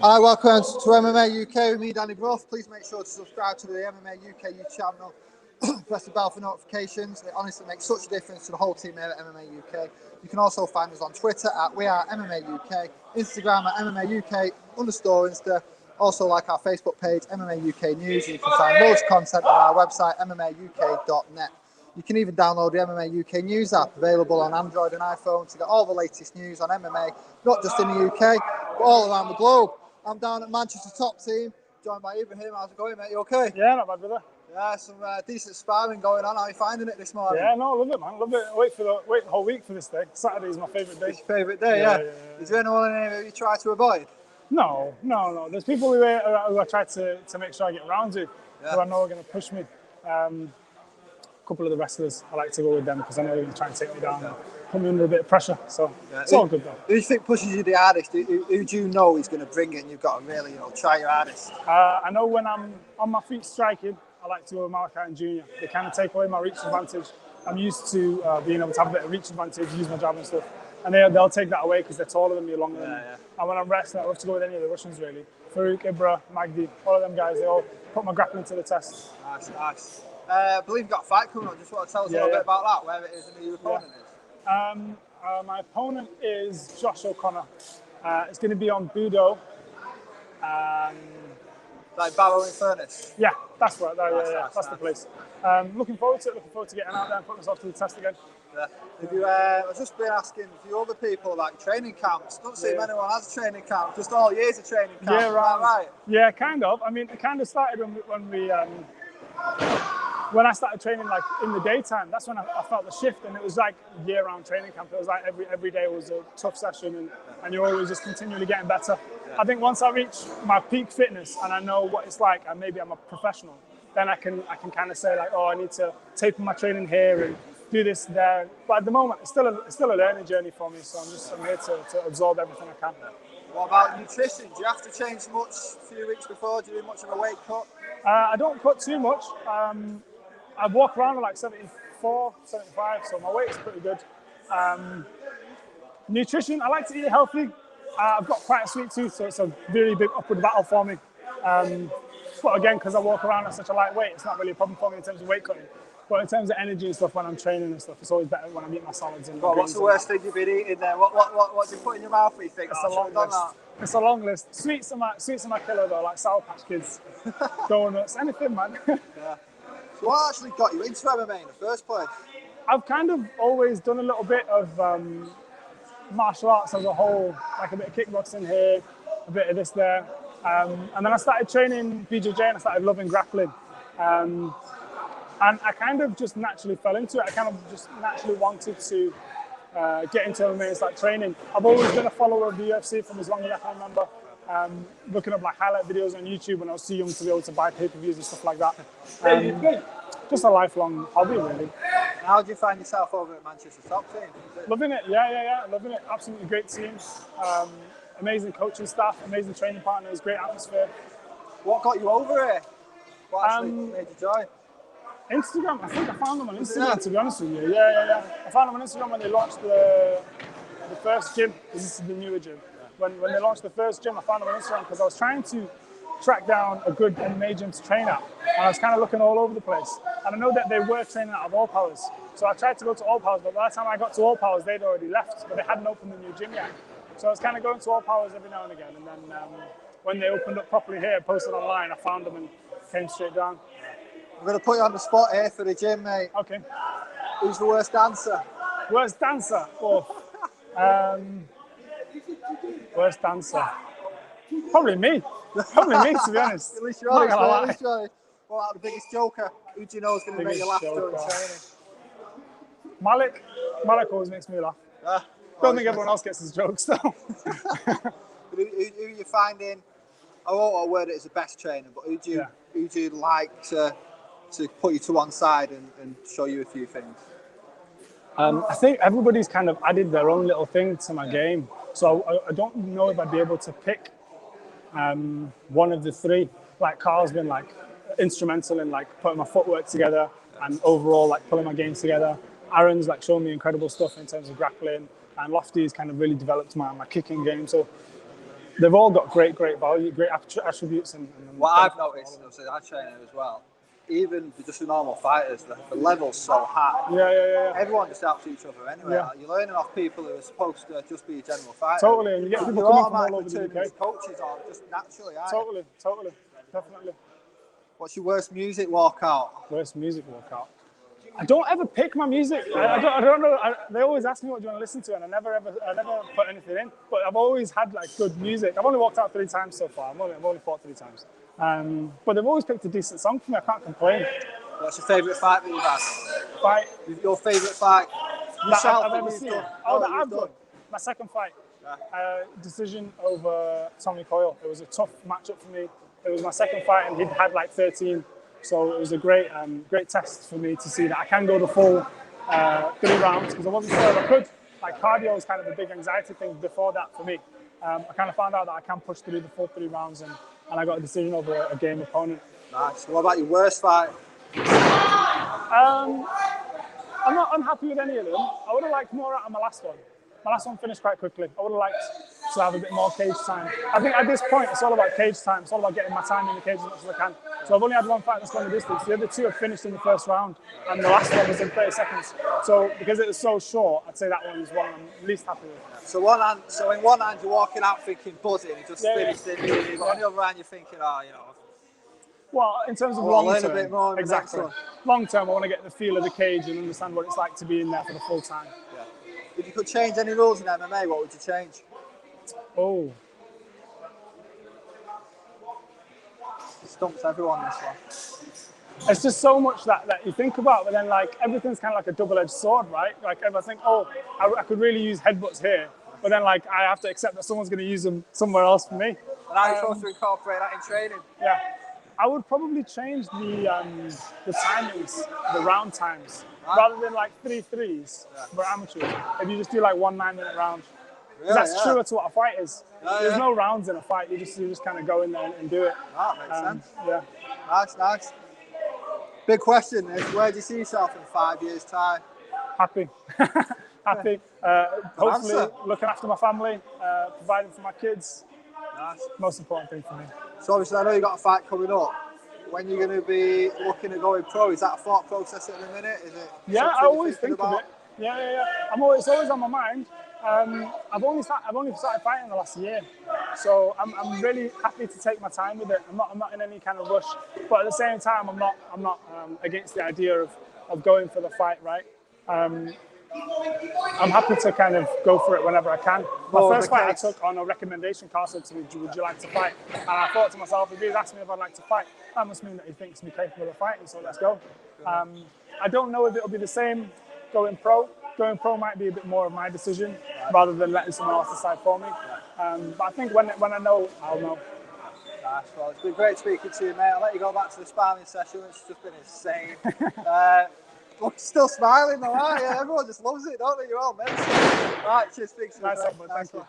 Hi, welcome to MMA UK with me, Danny Brough. Please make sure to subscribe to the MMA UK YouTube channel. Press the bell for notifications. It honestly makes such a difference to the whole team here at MMA UK. You can also find us on Twitter at We Are MMA UK, Instagram at MMA UK_Insta. Also like our Facebook page, MMA UK News. You can find loads of content on our website, MMAUK.net. You can even download the MMA UK News app, available on Android and iPhone, to get all the latest news on MMA, not just in the UK, but all around the globe. I'm down at Manchester Top Team, joined by Ibrahim. How's it going, mate? You okay? Yeah, not bad, brother. Yeah, some decent sparring going on. How are you finding it this morning? Yeah, no, I love it, man. Love it. Wait the whole week for this day. Saturday is my favourite day. It's your favourite day, yeah. Is there anyone in here you try to avoid? No. There's people who I try to make sure I get round to, who I know are going to push me. A couple of the wrestlers, I like to go with them because I know they're going to try and take me down and put me under a bit of pressure. So it's all good, though. Who do you think pushes you the hardest? Who do you know is going to bring it and you've got to really try your hardest? I know when I'm on my feet striking, I like to go with Malachi and Junior. They kind of take away my reach advantage. I'm used to being able to have a bit of reach advantage, use my jab and stuff. And they'll take that away because they're taller than me, longer than me. And when I'm wrestling, I love to go with any of the Russians, really. Farouk, Ibrahim, Magdi, all of them guys, they all put my grappling to the test. Nice. I believe you've got a fight coming up. Just want to tell us a little bit about that, where it is and who your opponent is. My opponent is Josh O'Connor. It's going to be on Budo. Like Barrow in Furnace? Yeah, that's right. That's the place. Looking forward to it. Looking forward to getting out there and putting myself to the test again. Yeah. I've just been asking a few other people about training camps. Don't see if anyone has a training camp. Just all years of training camp. Yeah, right. Yeah, kind of. I mean, it kind of started when I started training like in the daytime. That's when I felt the shift, and it was like year-round training camp. It was like every day was a tough session, and you're always just continually getting better. I think once I reach my peak fitness and I know what it's like, and maybe I'm a professional, then I can kind of say like, oh, I need to taper my training here and do this there. But at the moment, it's still a learning journey for me. So I'm here to absorb everything I can. What about nutrition? Do you have to change much a few weeks before? Do you do much of a weight cut? I don't cut too much. I walk around at like 74, 75, so my weight is pretty good. Nutrition, I like to eat healthy. I've got quite a sweet tooth, so it's a really big upward battle for me. But again, because I walk around at such a light weight, it's not really a problem for me in terms of weight cutting. But in terms of energy and stuff, when I'm training and stuff, it's always better when I eat my salads. And what's the worst thing you've been eating there? What do you put in your mouth when you think, it's a long list. It's a long list. Sweets are my killer though, like Sour Patch Kids, donuts, anything, man. Yeah. So what actually got you into MMA in the first place? I've kind of always done a little bit of martial arts as a whole, like a bit of kickboxing here, a bit of this there. And then I started training BJJ and I started loving grappling. And I kind of just naturally fell into it. I kind of just naturally wanted to get into MMA and start training. I've always been a follower of the UFC from as long as I can remember. Looking up like highlight videos on YouTube when I was too young to be able to buy pay-per-views and stuff like that. Just a lifelong hobby, really. How do you find yourself over at Manchester Top Team? Loving it, yeah. Loving it. Absolutely great team. Amazing coaching staff, amazing training partners, great atmosphere. What got you over here? What actually made you join? Instagram. I think I found them on Instagram, to be honest with you. Yeah. I found them on Instagram when they launched the first gym. This is the newer gym. When they launched the first gym, I found them on Instagram because I was trying to track down a good MMA gym to train at. And I was kind of looking all over the place. And I know that they were training out of All Powers. So I tried to go to All Powers, but by the time I got to All Powers, they'd already left, but they hadn't opened the new gym yet. So I was kind of going to All Powers every now and again. And then when they opened up properly here, posted online, I found them and came straight down. I'm going to put you on the spot here for the gym, mate. Okay. Who's the worst dancer? Worst dancer? Oh. Worst dancer? Probably me, to be honest. At least you're honest. What about the biggest joker? Who do you know is going to make you laugh during training? Malik always makes me laugh. Don't think everyone else gets his jokes though. Who are you finding? I won't word it as the best trainer, but who do you like to put you to one side and show you a few things? I think everybody's kind of added their own little thing to my game, so I don't know if I'd be able to pick one of the three. Like Carl's been like instrumental in like putting my footwork together and overall like pulling my game together. Aaron's like shown me incredible stuff in terms of grappling, and Lofty's kind of really developed my kicking game. So they've all got great value, great attributes. And what I've noticed, obviously, I train as well. Even just the normal fighters, the level's so high. Yeah. Everyone just helps each other anyway. Yeah. Like, you're learning off people who are supposed to just be a general fighter. Totally, and you get people coming from all over the UK. Coaches are just naturally. Totally, definitely. What's your worst music walkout? Worst music walkout. I don't ever pick my music. I don't know. They always ask me what do you want to listen to, and I never put anything in. But I've always had like good music. I've only walked out 3 times so far. I've only fought 3 times. But they've always picked a decent song for me. I can't complain. What's your favourite fight that you've had? Fight. Your favourite fight? That I've ever seen. That I've done. My second fight. Yeah. Decision over Tommy Coyle. It was a tough matchup for me. It was my second fight, and he'd had like 13. So it was a great test for me to see that I can go the full 3 rounds, because I wasn't sure if I could. Like, cardio was kind of a big anxiety thing before that for me. I kind of found out that I can push through the full 3 rounds, and I got a decision over a game opponent. Nice. What about your worst fight? I'm not unhappy with any of them. I would have liked more out of my last one. My last one finished quite quickly. I would have liked to have a bit more cage time. I think at this point, it's all about cage time. It's all about getting my time in the cage as much as I can. So I've only had 1 fight that's gone the distance. The other 2 have finished in the first round, and the last one was in 30 seconds. So because it was so short, I'd say that one is one I'm least happy with. So in one hand, you're walking out thinking buzzing, you just finished it. But on the other hand, you're thinking, Well, in terms of long term, a bit more exactly. Long term, I want to get the feel of the cage and understand what it's like to be in there for the full time. Yeah. If you could change any rules in MMA, what would you change? Oh. Stumps everyone, this one. It's just so much that you think about, but then like everything's kind of like a double-edged sword, right? Like if I think, I could really use headbutts here, but then like I have to accept that someone's going to use them somewhere else for me. And how are you supposed to incorporate that in training? Yeah. I would probably change the timings, the round times, rather than like 3 3s for amateurs. If you just do like 1 9-minute round, because that's truer to what a fight is. There's no rounds in a fight. You just kind of go in there and do it. That makes sense. Yeah. Nice. Big question is, where do you see yourself in 5 years' time? Happy. Happy. Hopefully looking after my family, providing for my kids. Nice. Most important thing for me. So obviously I know you've got a fight coming up. When you're going to be looking at going pro, is that a thought process at the minute? Is it? Yeah, I always think of it. Yeah. It's always on my mind. I've only started fighting the last year, so I'm really happy to take my time with it. I'm not in any kind of rush, but at the same time, I'm not against the idea of going for the fight. Right. I'm happy to kind of go for it whenever I can. My first fight I took on a recommendation. Carl said to me, would you like to fight? And I thought to myself, if he's asked me if I'd like to fight, that must mean that he thinks me capable of fighting, so let's go. I don't know if it'll be the same going pro. Going pro might be a bit more of my decision rather than letting someone else decide for me. But I think when I know, I'll know. Nice. Well, it's been great speaking to you, mate. I'll let you go back to the sparring session. It's just been insane. Look, still smiling though, aren't you? Everyone just loves it, don't they? You're all mental. Right, cheers, speak to you. Nice one, thank you.